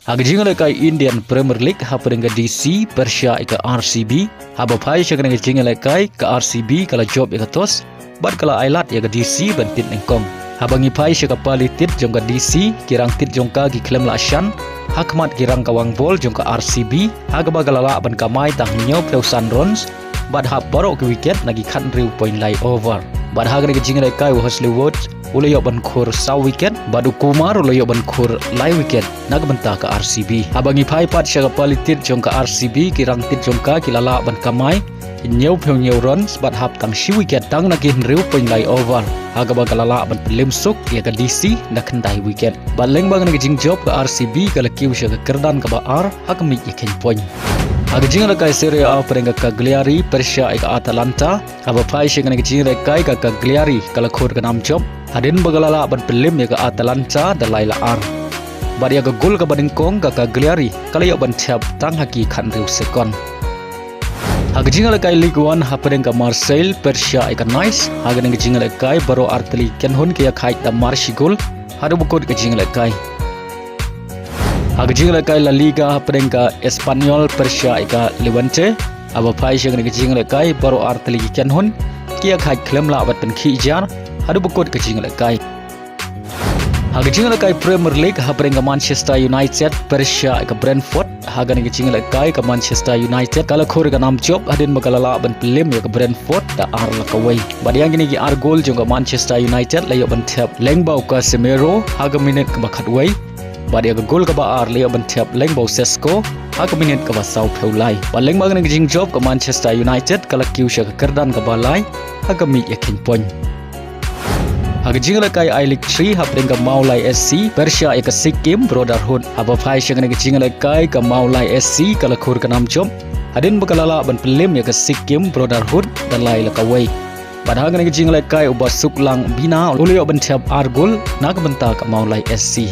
Haka Jingialehkai Indian Premier League hapa dengan DC Persia ika RCB haba pai sya dengan Jingialehkai ke RCB kala job ika tos bad kala ailat ika DC bantit nengkong haba ngipai sya ka palitit jong ka DC kirang tit jong ka gi klem la syan hakmat kirang kawang bol jong ka RCB haga bagalala ban kamai tang nyop teusan runs bad hab borok ke wicket nagi khat riu point lai over bad haga dengan Jingialehkai was lewot ulay ban khur saw wicket badu kumar ulay ban khur lai wicket nagbanta ka RCB habangi phai pat sya ka palitit jong ka RCB kirang tit jong ka kilala ban kamai nyau pheu nyau runs bad hap tang shi wicket tang nakin riu point lai over haga bagalala ban pelim suk ya ka DC nakandai wicket baleng bang ngi Jingjop ka RCB kala Kiew sya ka Kyrdan ka ba ar hakmi yakin point Haka Jingialehkai Serie A perengga Cagliari Persia ika Atalanta haba pai sya ngi Jingialehkai ka Cagliari kala khur ka Namjop hadin bagalala ban pelim ya ka Atalanta dalai la ar bad ya ka gol ka badengkong ka Cagliari kala ya ban thiap tang haki khan riu sekon Haka Jingialehkai League 1 haperengga Marseille Persia ika Nice haga ngi Jingialehkai baro arteli kenhun ke ya khait da Marsigol hadu bukod ka Jingialehkai Haka Jingialehkai La Liga haperengga Espanyol Persia ika Levante aba pai sya ngi Jingialehkai baro arteli kenhun ke ya khait klem la bat pen khijar hadu bukod ka Jingialehkai Haka Jingialehkai Premier League haperengga Manchester United Persia ika Brentford haga ngi Jingialehkai ka Manchester United kala khur ka Namjop hadin magalala ban pelim ya ka Brentford da ar la kawai badiang gini gi ar gol jong ka Manchester United layo ban thap lengbau ka Semero haga minute ka bakhat wai badia ka gol ka ba ar layo ban thap lengbau Sesko haga minute ka ba saw pheulai baleng bang ngi Jingjop ka Manchester United kala Kiew sya ka Kyrdan ka balai haga mi yakin point Haka Jingialehkai I-League 3 haperengga Mawlai SC Persia ika Sikkim Brotherhood haba pai sya ngi Jingialehkai ka Mawlai SC kala khur ka Namjop hadin bagalala ban pelim ya ka Sikkim Brotherhood dalai la kawai padahal ngi Jingialehkai uba suklang bina ulio ban thiap argol nagbanta ka Mawlai SC